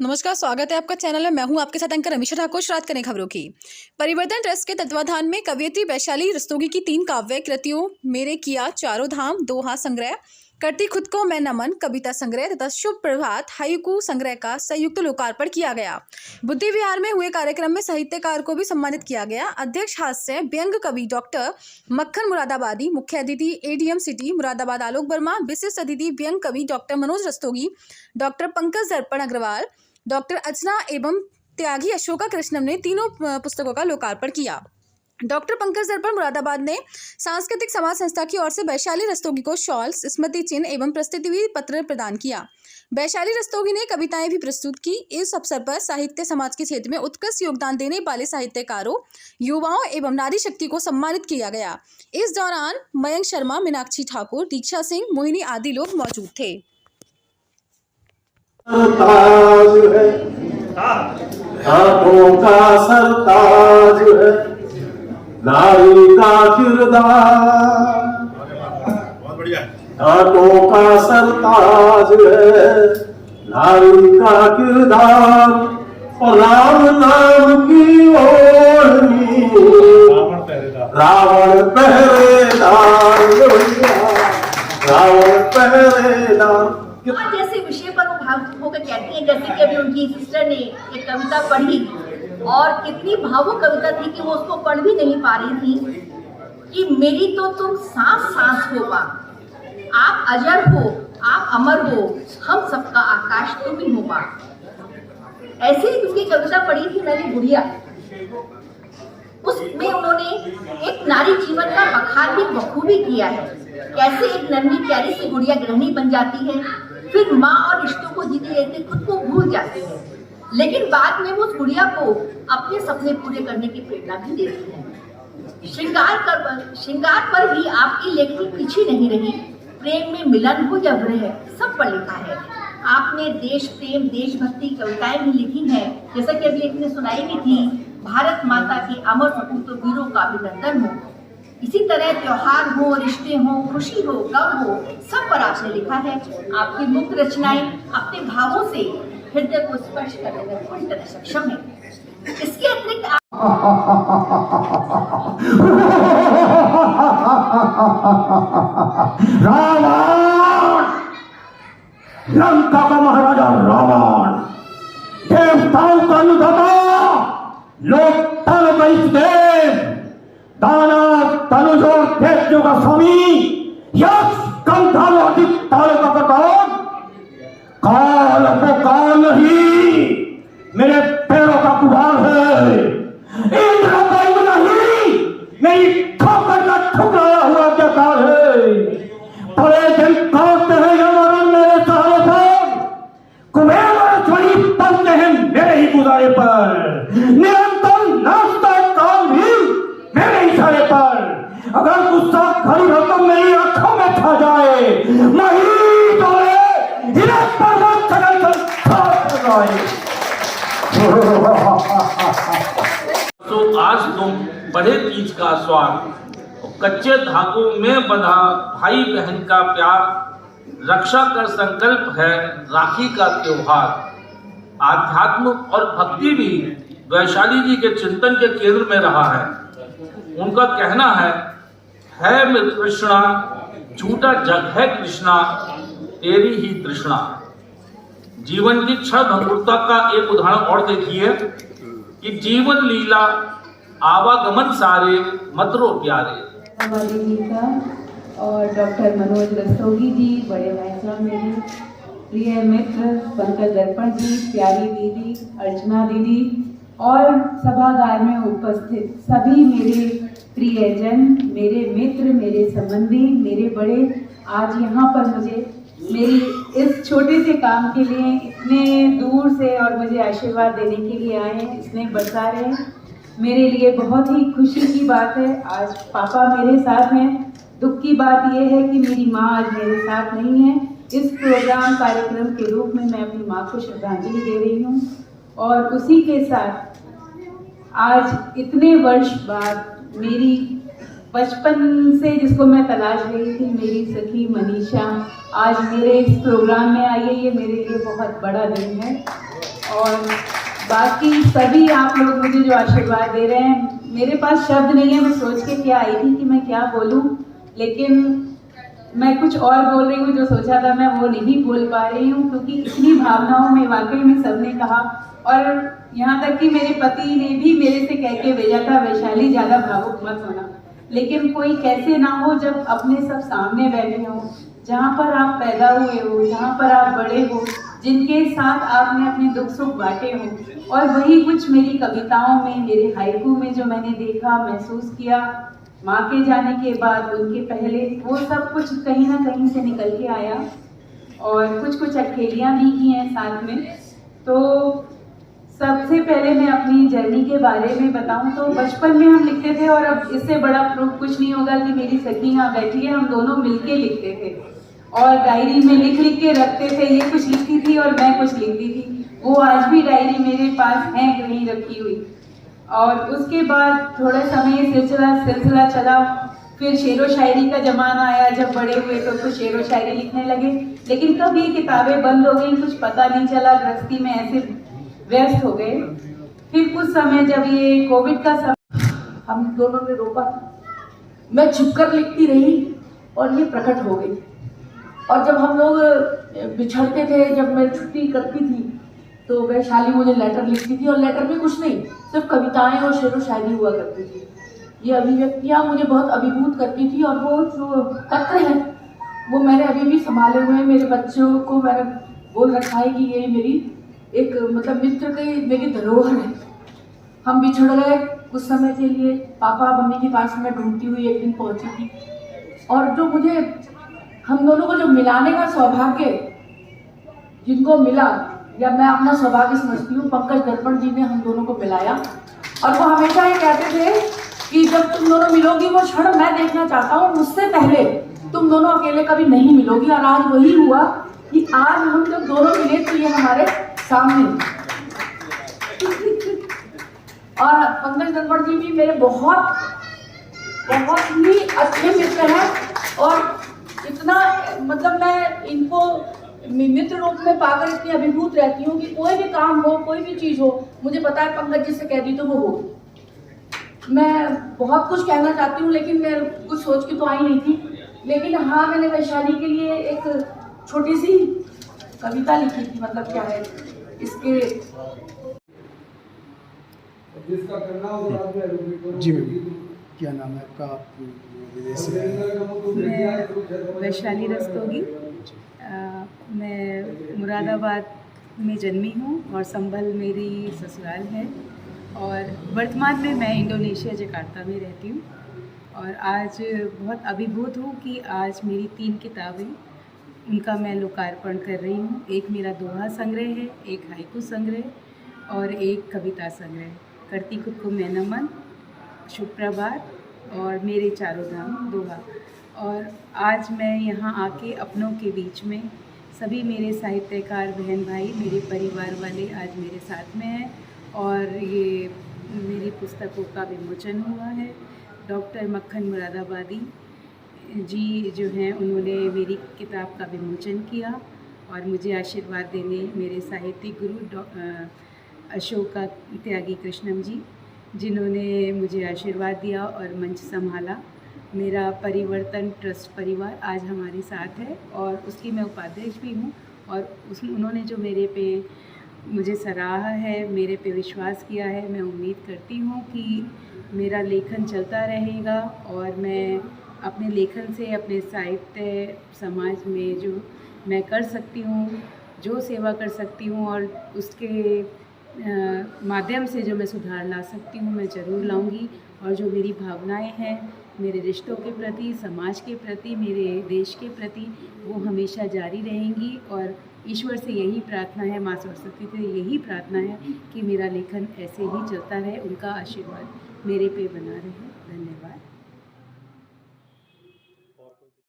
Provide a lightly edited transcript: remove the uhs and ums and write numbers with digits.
नमस्कार, स्वागत है आपका चैनल में। मैं हूं आपके साथ एंकर अमीशा ठाकुर। रात करने खबरों की परिवर्तन ट्रस्ट के तत्वाधान में कवयित्री वैशाली रस्तोगी की 3 काव्य कृतियों मेरे किया चारों धाम, दोहा संग्रह, करती खुद को मैं नमन कविता संग्रह तथा शुभ प्रभात हाइकू संग्रह का संयुक्त लोकार्पण किया गया। बुद्धि विहार में हुए कार्यक्रम में साहित्यकार को भी सम्मानित किया गया। अध्यक्ष हास्य व्यंग कवि डॉक्टर मक्खन मुरादाबादी, मुख्य अतिथि एडीएम सिटी मुरादाबाद आलोक वर्मा, विशिष्ट अतिथि व्यंग कवि डॉक्टर मनोज रस्तोगी, डॉक्टर पंकज दर्पण अग्रवाल, डॉक्टर अर्चना एवं त्यागी अशोका कृष्णम ने तीनों पुस्तकों का लोकार्पण किया। डॉक्टर पंकज दर्पण मुरादाबाद ने सांस्कृतिक समाज संस्था की ओर से वैशाली रस्तोगी को शॉल्स, स्मृति चिन्ह एवं प्रस्तुति पत्र प्रदान किया। वैशाली रस्तोगी ने कविताएं भी प्रस्तुत की। इस अवसर पर साहित्य समाज के क्षेत्र में उत्कृष्ट योगदान देने वाले साहित्यकारों, युवाओं एवं नारी शक्ति को सम्मानित किया गया। इस दौरान मयंक शर्मा, मीनाक्षी ठाकुर, दीक्षा सिंह, मोहिनी आदि लोग मौजूद थे। सरताज है, हाथों का सरताज है, नारी का किरदार, बहुत बढ़िया। हाथों का सरताज है, नारी का किरदार, और राम नाम की ओढ़नी, रावण पहरेदार, रावण पहरेदार। जैसे विषय पर वो भावुक होकर कहती हैं, जैसे कि अभी उनकी सिस्टर ने एक कविता पढ़ी और कितनी भावुक कविता थी कि वो उसको पढ़ भी नहीं पा रही थी कि मेरी तो तुम सांस सांस हो मां, आप अजर हो, आप अमर हो, हम सबका आकाश तुम ही हो मां। ऐसे ही उसकी कविता पढ़ी थी मैंने गुड़िया। उसमें उन्होंने एक नारी जीवन का बखान भी बखूबी किया है। कैसे एक नन्ही प्यारी सी गुड़िया गृहिणी बन जाती है, फिर माँ और रिश्तों को जीते रहते खुद को भूल जाती है, लेकिन बाद में वो उस गुड़िया को अपने सपने पूरे करने की प्रेरणा भी देती है। श्रृंगार पर भी आपकी लेखनी पीछे नहीं रही। प्रेम में मिलन हो या विरह, सब पर लिखा है। आपने देश प्रेम, देशभक्ति कविताएं भी लिखी हैं, जैसा कि अभी एक ने सुनाई भी थी, भारत माता के अमर सपूतों वीरों का अभिनंदन हो। इसी तरह त्योहार हो, रिश्ते हो, खुशी हो, गम हो, सब पर आपने लिखा है। आपकी मुक्त रचनाएं अपने भावों से हृदय को स्पर्श करने में पूरी तरह सक्षम है। इसके अतिरिक्त रावण, लंका का महाराजा रावण, देवताओं का अनुदाता, लोग तल का इष्ट देव, दानव तनुजों दैत्यों का स्वामी, यक्ष कंधाल अधिक ताल का कटौन, काल को काल नहीं, मेरे पैरों का कुभार है, इंद्र का इंद्र नहीं, मेरी ठोकर का ठुकराया हुआ जकार है। बड़े दिन काटते हैं यमराज मेरे सहारे पर, कुबेर और छड़ी पलते हैं मेरे ही गुजारे पर, निरंतर नाचता है काल भी मेरे इशारे पर। अगर गुस्सा खड़ी हो तो मेरी आंखों में छा जाए, नहीं डोले इन्हें पर्वत चढ़कर खाक हो जाए। तो आज तुम बड़े तीज का स्वाद, कच्चे धागों में बंधा भाई बहन का प्यार, रक्षा कर संकल्प है राखी का त्योहार। आध्यात्म और भक्ति भी वैशाली जी के चिंतन के केंद्र में रहा है। उनका कहना है मित्र कृष्णा, झूठा जग है कृष्णा, तेरी ही तृष्णा। जीवन की क्षण भंगुरता का एक उदाहरण और देखिए कि जीवन लीला आवागमन सारे मतरो प्यारे। जी का और डॉक्टर मनोज रस्तोगी जी, बड़े भाई साहब मेरे प्रिय मित्र पंकज दर्पण जी, प्यारी दीदी अर्चना दीदी और सभागार में उपस्थित सभी मेरे प्रियजन, मेरे मित्र, मेरे संबंधी, मेरे बड़े, आज यहाँ पर मुझे मेरी इस छोटे से काम के लिए इतने दूर से और मुझे आशीर्वाद देने के लिए आए हैं, स्नेह बरसा रहे हैं, मेरे लिए बहुत ही खुशी की बात है। आज पापा मेरे साथ हैं। दुख की बात यह है कि मेरी माँ आज मेरे साथ नहीं है। इस प्रोग्राम कार्यक्रम के रूप में मैं अपनी माँ को श्रद्धांजलि दे रही हूँ और उसी के साथ आज इतने वर्ष बाद मेरी बचपन से जिसको मैं तलाश रही थी, मेरी सखी मनीषा आज मेरे इस प्रोग्राम में आई है। ये मेरे लिए बहुत बड़ा दिन है और बाकी सभी आप लोग मुझे जो आशीर्वाद दे रहे हैं, मेरे पास शब्द नहीं है। मैं सोच के क्या आई थी कि मैं क्या बोलूं, लेकिन मैं कुछ और बोल रही हूँ। जो सोचा था मैं वो नहीं बोल पा रही हूँ, क्योंकि इतनी भावनाओं में वाकई में सबने कहा। और यहाँ तक कि मेरे पति ने भी मेरे से कह के भेजा था, वैशाली ज़्यादा भावुक मत होना। लेकिन कोई कैसे ना हो जब अपने सब सामने बैठे हों, जहाँ पर आप पैदा हुए हो, जहाँ पर आप बड़े हो, जिनके साथ आपने अपने दुख सुख बांटे हो। और वही कुछ मेरी कविताओं में, मेरे हाइकू में जो मैंने देखा, महसूस किया, माँ के जाने के बाद, उनके पहले, वो सब कुछ कहीं ना कहीं से निकल के आया। और कुछ कुछ अकेलियाँ भी की हैं साथ में। तो सबसे पहले मैं अपनी जर्नी के बारे में बताऊं तो बचपन में हम लिखते थे, और अब इससे बड़ा प्रूफ कुछ नहीं होगा कि मेरी सखी यहाँ बैठी है, हम दोनों मिलके लिखते थे और डायरी में लिख लिख के रखते थे। ये कुछ लिखती थी और मैं कुछ लिखती थी। वो आज भी डायरी मेरे पास है कहीं रखी हुई। और उसके बाद थोड़ा समय सिलसिला चला। फिर शेरो शायरी का जमाना आया, जब बड़े हुए तो कुछ शेरो शायरी लिखने लगे। लेकिन कब ये किताबें बंद हो गई कुछ पता नहीं चला, गृहस्थी में ऐसे व्यस्त हो गए। फिर कुछ समय जब ये कोविड का समय, हम दोनों ने रोका, मैं छिपकर लिखती रही और ये प्रकट हो गई। और जब हम लोग बिछड़ते थे, जब मैं छुट्टी करती थी तो वैशाली मुझे लेटर लिखती थी, और लेटर में कुछ नहीं, सिर्फ कविताएं और शेरो शायरी हुआ करती थी। ये अभिव्यक्तियाँ मुझे बहुत अभिभूत करती थी। और वो जो पत्र हैं वो मैंने अभी भी संभाले हुए हैं। मेरे बच्चों को मैंने बोल रखा है कि ये मेरी एक मतलब मित्र की मेरी धरोहर है। हम बिछड़ गए कुछ समय के लिए, पापा मम्मी के पास मैं ढूंढती हुई एक दिन पहुंची थी। और जो मुझे हम दोनों को जो मिलाने का सौभाग्य जिनको मिला, या मैं अपना सौभाग्य समझती हूँ, पंकज दर्पण जी ने हम दोनों को मिलाया। और वो हमेशा ये कहते थे कि जब तुम दोनों मिलोगी वो क्षण मैं देखना चाहता हूँ, मुझसे पहले तुम दोनों अकेले कभी नहीं मिलोगी। और आज वही हुआ कि आज हम जब दोनों मिले तो ये हमारे सामने। और पंकज दर्पण जी भी मेरे बहुत ही अच्छे मित्र हैं। और इतना मतलब मैं इनको मित्र रूप में पाकर इतनी अभिभूत रहती हूँ कि कोई भी काम हो, कोई भी चीज़ हो, मुझे पता है पंकज जी से कह दी तो वो होगी। मैं बहुत कुछ कहना चाहती हूँ, लेकिन मैं कुछ सोच के तो आई नहीं थी। लेकिन हाँ, मैंने वैशाली के लिए एक छोटी सी कविता लिखी थी। मतलब क्या है इसके। जी मैम, क्या नाम है आपका? आप विदेश से आए हैं? मैं वैशाली रस्तोगी। मैं मुरादाबाद में जन्मी हूँ और संभल मेरी ससुराल है। और वर्तमान में मैं इंडोनेशिया जकार्ता में रहती हूँ। और आज बहुत अभिभूत हूँ कि आज मेरी 3 किताबें, उनका मैं लोकार्पण कर रही हूँ। एक मेरा दोहा संग्रह है, एक हाइकू संग्रह और एक कविता संग्रह। करती खुद को मैं नमन, शुभ प्रभात और मेरे चारों धाम दोहा। और आज मैं यहाँ आके अपनों के बीच में सभी मेरे साहित्यकार बहन भाई, मेरे परिवार वाले आज मेरे साथ में हैं। और ये मेरी पुस्तकों का विमोचन हुआ है। डॉक्टर मक्खन मुरादाबादी जी जो हैं, उन्होंने मेरी किताब का विमोचन किया। और मुझे आशीर्वाद देने मेरे साहित्यिक गुरु अशोका त्यागी कृष्णम जी, जिन्होंने मुझे आशीर्वाद दिया और मंच संभाला। मेरा परिवर्तन ट्रस्ट परिवार आज हमारे साथ है और उसकी मैं उपाध्यक्ष भी हूँ। और उन्होंने जो मुझे सराहा है, मेरे पे विश्वास किया है। मैं उम्मीद करती हूँ कि मेरा लेखन चलता रहेगा और मैं अपने लेखन से अपने साहित्य समाज में जो मैं कर सकती हूँ, जो सेवा कर सकती हूँ और उसके माध्यम से जो मैं सुधार ला सकती हूँ, मैं ज़रूर लाऊंगी। और जो मेरी भावनाएं हैं मेरे रिश्तों के प्रति, समाज के प्रति, मेरे देश के प्रति, वो हमेशा जारी रहेंगी। और ईश्वर से यही प्रार्थना है, माँ सरस्वती से यही प्रार्थना है कि मेरा लेखन ऐसे ही चलता रहे, उनका आशीर्वाद मेरे पे बना रहे। धन्यवाद।